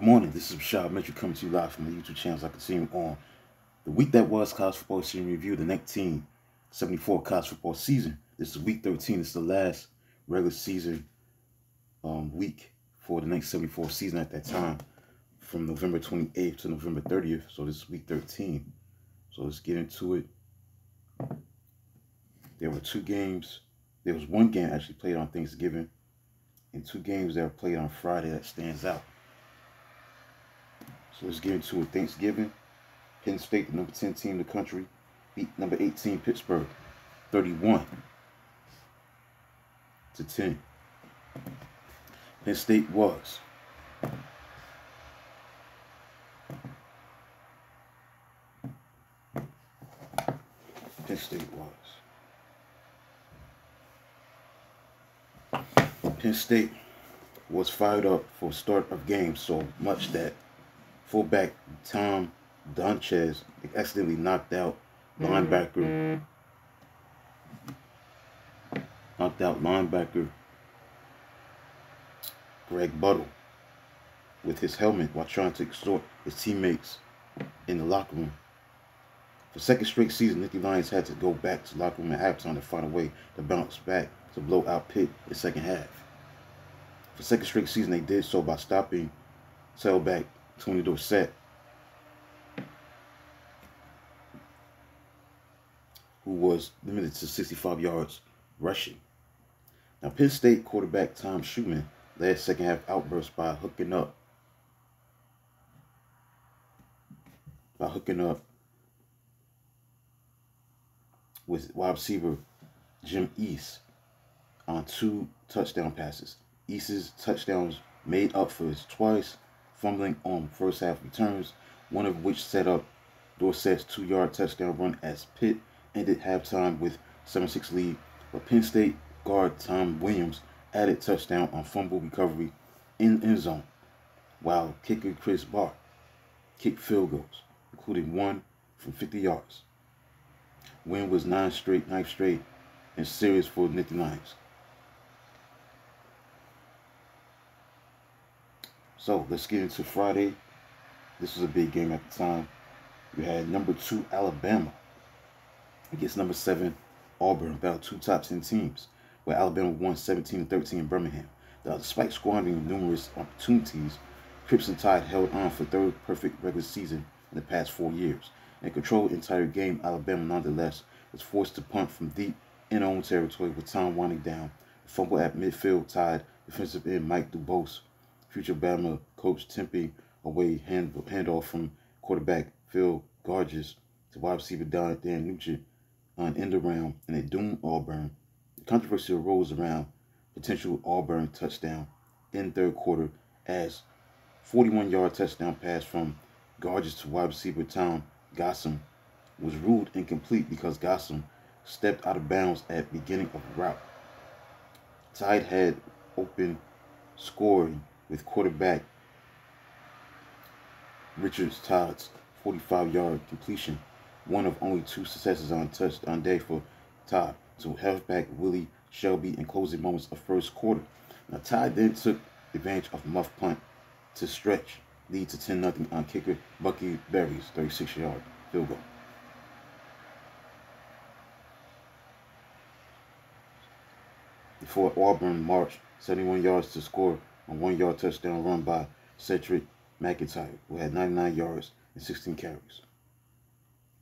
morning, this is Rashad Mitchell coming to you live from the YouTube channel as I continue on the week that was college football season review, the 1974 college football season. This is week 13. This is the last regular season week for the 1974 season at that time, from November 28th to November 30th. So this is week 13. So let's get into it. There were two games. There was one game actually played on Thanksgiving, and two games that were played on Friday that stands out. So let's get into it. Thanksgiving, Penn State, the number 10 team in the country, beat number 18 Pittsburgh 31-10. Penn State was Penn State was fired up for start of game so much that fullback Tom Donchez accidentally knocked out linebacker Greg Buttle with his helmet while trying to extort his teammates in the locker room. For second straight season, Nittany Lions had to go back to the locker room at halftime to find a way to bounce back to blow out Pitt in the second half. For second straight season, they did so by stopping tailback Tony Dorsett, who was limited to 65 yards rushing. Now, Penn State quarterback Tom Schumann led second half outburst by hooking up with wide receiver Jim East on two touchdown passes. East's touchdowns made up for his twice fumbling on first half returns, one of which set up Dorsett's 2-yard touchdown run as Pitt ended halftime with 7-6 lead, but Penn State guard Tom Williams added touchdown on fumble recovery in end zone, while kicker Chris Bart kicked field goals, including one from 50 yards. Win was ninth straight and serious for the Nittany Lions. So let's get into Friday. This was a big game at the time. We had number 2 Alabama against number 7 Auburn, about two top 10 teams, where Alabama won 17-13 in Birmingham. Despite squandering numerous opportunities, Crimson Tide held on for third perfect regular season in the past 4 years. And controlled the entire game, Alabama nonetheless was forced to punt from deep in own territory with time winding down. A fumble at midfield tied defensive end Mike Dubose, future Bama coach, temping away handoff from quarterback Phil Garges to wide receiver Dan Nugent on end around, and it doomed Auburn. The controversy arose around potential Auburn touchdown in third quarter as 41-yard touchdown pass from Garges to wide receiver Tom Gossam was ruled incomplete because Gossam stepped out of bounds at beginning of the route. Tide had open scoring with quarterback Richard Todd's 45-yard completion, one of only 2 successes on day for Todd, to halfback Willie Shelby in closing moments of first quarter. Now, Tide then took advantage of a muff punt to stretch lead to 10-0 on kicker Bucky Berry's 36-yard field goal. Before Auburn marched 71 yards to score a 1-yard touchdown run by Cedric McIntyre, who had 99 yards and 16 carries.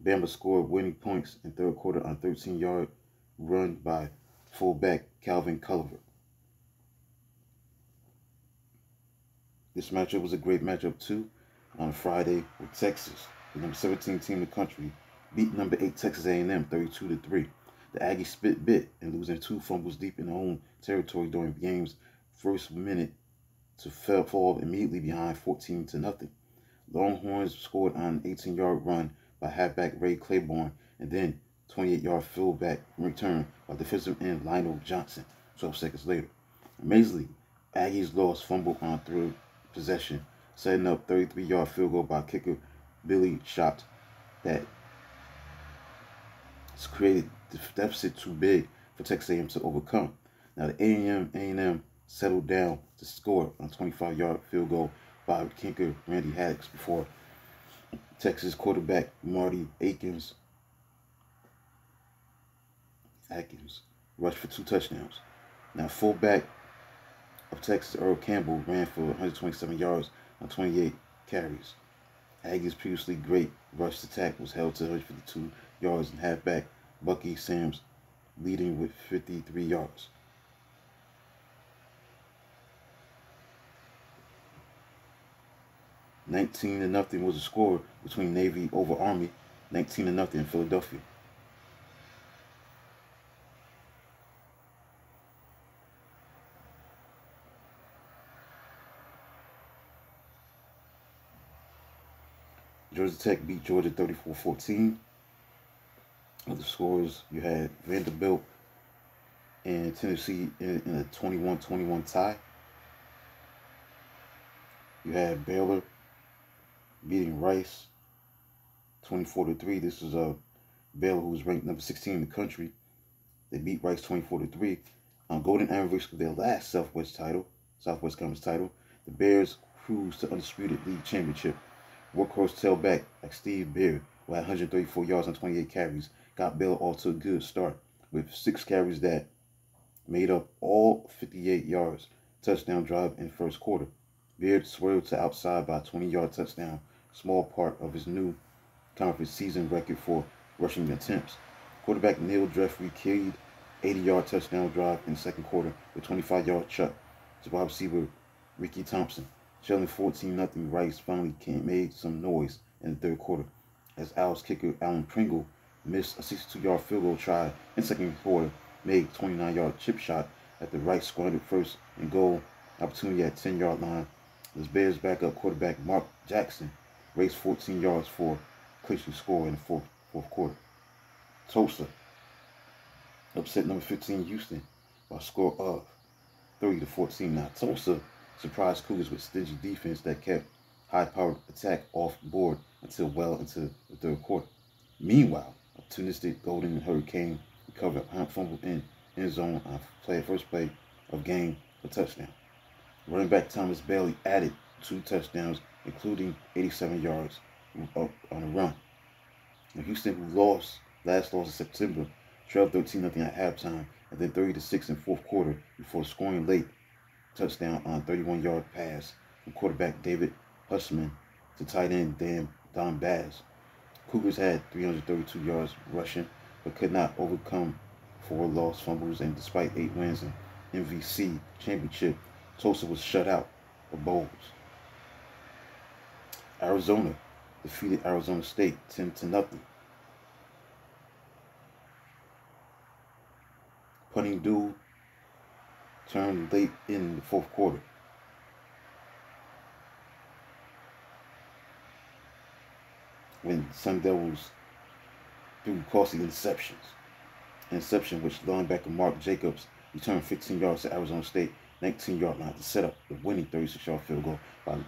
Bama scored winning points in third quarter on a 13-yard run by fullback Calvin Culliver. This matchup was a great matchup too on Friday, with Texas, the number 17 team in the country, beat number 8 Texas A&M 32-3. The Aggies spit bit and losing 2 fumbles deep in their own territory during the game's first minute to fall immediately behind 14-0. Longhorns scored on an 18-yard run by halfback Ray Claiborne and then 28-yard fullback return by defensive end Lionel Johnson 12 seconds later. Amazingly, Aggies lost fumble on third possession, setting up 33-yard field goal by kicker Billy Schott that created the deficit too big for Texas A&M to overcome. Now the A&M settled down to score on a 25-yard field goal by kicker Randy Haddix before Texas quarterback Marty Atkins rushed for 2 touchdowns. Now, fullback of Texas Earl Campbell ran for 127 yards on 28 carries. Aggies' previously great rush attack was held to 152 yards, and halfback Bucky Sams leading with 53 yards. 19-0 was the score between Navy over Army. 19-0 in Philadelphia. Georgia Tech beat Georgia 34-14. Other scores, you had Vanderbilt and Tennessee in a 21-21 tie. You had Baylor beating Rice 24-3. This is Baylor, who was ranked number 16 in the country. They beat Rice 24-3. Golden Arrows for their last Southwest Conference title. The Bears cruised to undisputed league championship. Workhorse tailback like Steve Beard, who had 134 yards on 28 carries, got Baylor off to a good start with 6 carries that made up all 58 yards touchdown drive in first quarter. Beard swerved to outside by a 20-yard touchdown, small part of his new conference season record for rushing attempts. Quarterback Neil Jeffrey carried 80-yard touchdown drive in the second quarter with 25-yard chuck to wide receiver Ricky Thompson. Trailing 14-0, Rice finally made some noise in the third quarter as Owls kicker Alan Pringle missed a 62-yard field goal try in the second quarter, made a 29-yard chip shot at the Rice squandered first and goal opportunity at 10-yard line. As Bears backup quarterback Mark Jackson raced 14 yards for a clinching score in the fourth quarter. Tulsa upset number 15 Houston by a score of 30-14. Now, Tulsa surprised Cougars with stingy defense that kept high-powered attack off board until well into the third quarter. Meanwhile, opportunistic Golden Hurricane recovered a fumble in end zone on first play of game for touchdown. Running back Thomas Bailey added 2 touchdowns, including 87 yards on a run. Now, Houston, who last lost in September, trailed 13-0 at halftime, and then 30-6 in fourth quarter before scoring late touchdown on a 31-yard pass from quarterback David Hussman to tight end Don Baz. Cougars had 332 yards rushing, but could not overcome 4 lost fumbles, and despite 8 wins in MVC championship, Tulsa was shut out of bowls. Arizona defeated Arizona State 10-0. Punting duel turned late in the fourth quarter. When Sun Devils threw costly interception which linebacker Mark Jacobs returned 15 yards to Arizona State 19-yard line to set up the winning 36-yard field goal by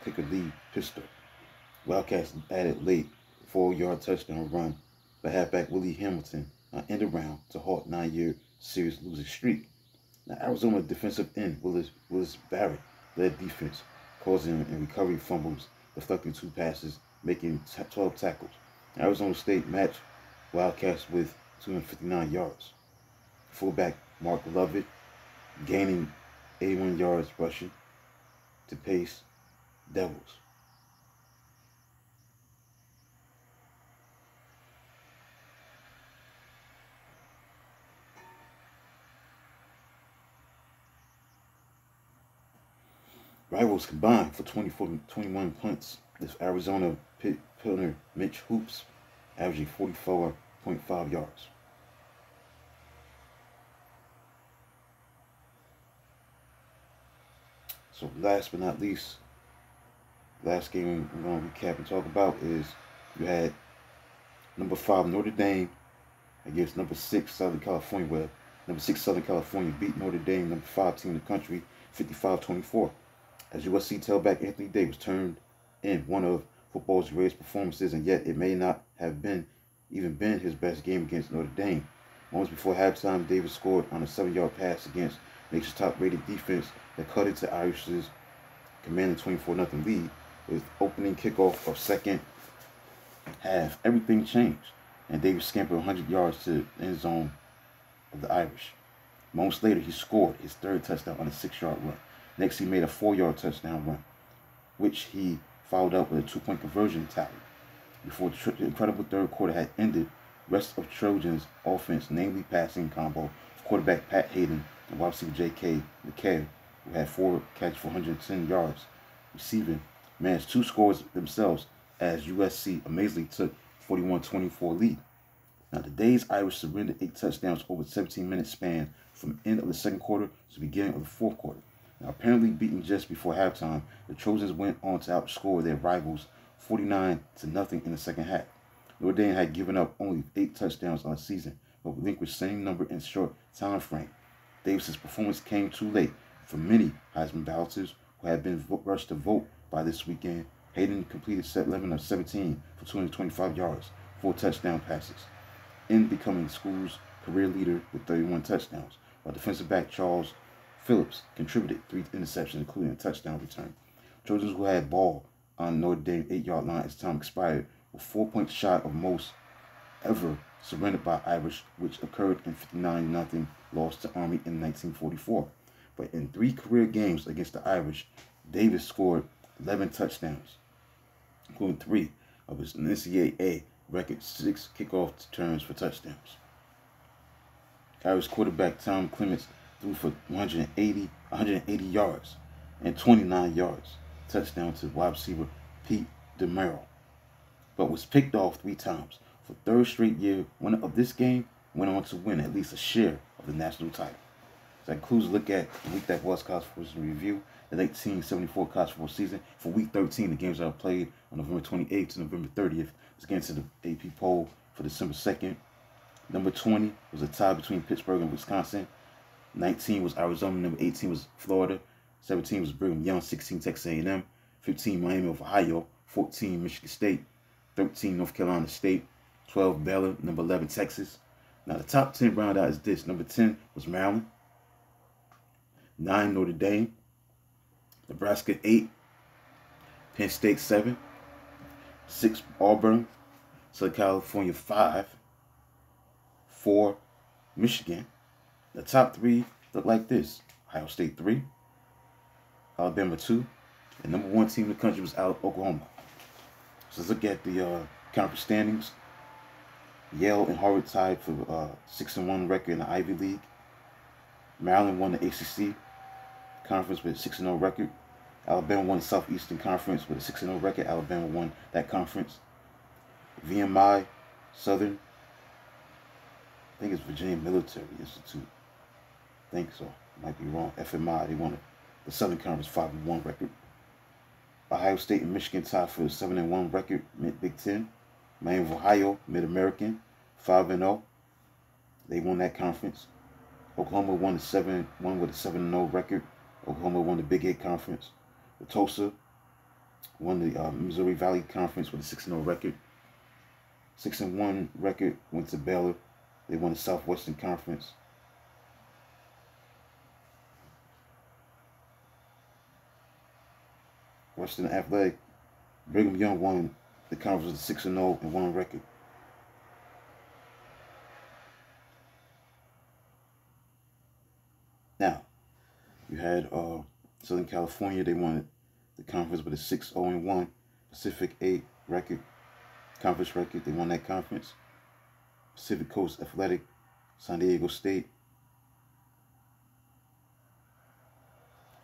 kicker Lee Pistol. Wildcats added late 4-yard touchdown run by halfback Willie Hamilton end around to halt 9-year series losing streak. Now, Arizona defensive end Willis Barrett led defense, causing and recovery fumbles, deflecting 2 passes, making 12 tackles. Arizona State matched Wildcats with 259 yards. Fullback Mark Lovett gaining 81 yards rushing to pace Devils. Rivals combined for 21 punts, with Arizona punter Mitch Hoops averaging 44.5 yards. So last but not least, last game we're going to recap and talk about is you had number 5 Notre Dame against number 6 Southern California, where number 6 Southern California beat Notre Dame, number 5 team in the country, 55-24. As USC tailback Anthony Davis turned in one of football's greatest performances, and yet it may not have even been his best game against Notre Dame. Moments before halftime, Davis scored on a 7-yard pass against nature's top-rated defense that cut into Irish's commanding 24-0 lead. With opening kickoff of second half, everything changed, and Davis scampered 100 yards to the end zone of the Irish. Moments later, he scored his third touchdown on a 6-yard run. Next, he made a 4-yard touchdown run, which he followed up with a 2-point conversion tally. Before the incredible third quarter had ended, rest of Trojans' offense, namely passing combo, quarterback Pat Hayden and wide receiver J.K. McCabe, who had 4 catches for 110 yards receiving, managed 2 scores themselves as USC amazingly took 41-24 lead. Now, the day's Irish surrendered 8 touchdowns over a 17-minute span from the end of the second quarter to the beginning of the fourth quarter. Now, apparently beaten just before halftime, the Trojans went on to outscore their rivals 49-0 in the second half. Notre Dame had given up only 8 touchdowns on the season, but relinquished the same number in short time frame. Davis's performance came too late for many Heisman ballots who had been rushed to vote by this weekend. Hayden completed 11 of 17 for 225 yards, 4 touchdown passes, in becoming the school's career leader with 31 touchdowns, while defensive back Charles Phillips contributed 3 interceptions, including a touchdown return. Trojans, who had ball on Notre Dame 8-yard line as time expired, were 4 points shy of most ever surrendered by Irish, which occurred in 59-0 loss to Army in 1944. But in 3 career games against the Irish, Davis scored 11 touchdowns, including 3 of his NCAA record 6 kickoff returns for touchdowns. Irish quarterback Tom Clements threw for 180 yards and 29 yards, touchdown to wide receiver Pete DeMero, but was picked off 3 times. For 3rd straight year, winner of this game went on to win at least a share of the national title. So that concludes a look at the week that was college football review, the 1974 college football season. For week 13, the games that are played on November 28th to November 30th. Let's get into the AP poll for December 2nd. Number 20 was a tie between Pittsburgh and Wisconsin. 19 was Arizona. Number 18 was Florida. 17 was Brigham Young. 16 Texas A&M. 15 Miami of Ohio. 14 Michigan State. 13 North Carolina State. 12 Baylor. Number 11 Texas. Now the top 10 round out is this. Number 10 was Maryland. 9 Notre Dame. Nebraska 8. Penn State 7. 6 Auburn. Southern California 5. 4 Michigan. The top 3 look like this. Ohio State 3. Alabama 2. And number 1 team in the country was Oklahoma. So let's look at the conference standings. Yale and Harvard tied for 6-1 record in the Ivy League. Maryland won the ACC conference with a 6-0 record. Alabama won the Southeastern Conference with a 6-0 record. Alabama won that conference. VMI, Southern, I think it's Virginia Military Institute. I think so. Might be wrong. FMI, they won the Southern Conference 5-1 record. Ohio State and Michigan tied for a 7-1 record, Big Ten. Miami of Ohio, Mid-American, 5-0. They won that conference. Oklahoma won the 7-1 with a 7-0 record. Oklahoma won the Big 8 Conference. Tulsa won the Missouri Valley Conference with a 6-0 record. 6-1 record went to Baylor. They won the Southwestern Conference. Western Athletic, Brigham Young won the conference with a 6-0 and 1 record. Now, you had Southern California. They won the conference with a 6-0-1 Pacific 8 record, conference record. They won that conference. Pacific Coast Athletic, San Diego State.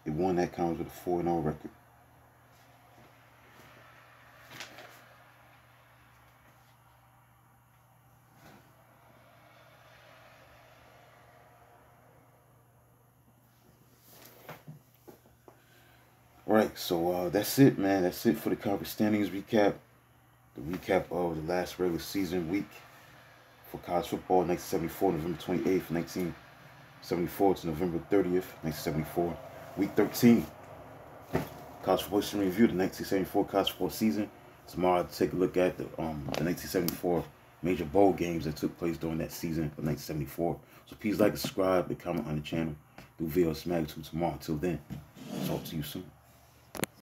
They won that conference with a 4-0 record. Alright, so that's it, man. That's it for the conference standings recap. The recap of the last regular season week for college football, 1974, November 28th, 1974 to November 30th, 1974. Week 13, college football season review, the 1974 college football season. Tomorrow I'll take a look at the 1974 major bowl games that took place during that season of 1974. So please like, subscribe, and comment on the channel. Do videos magnitude tomorrow. Until then, talk to you soon.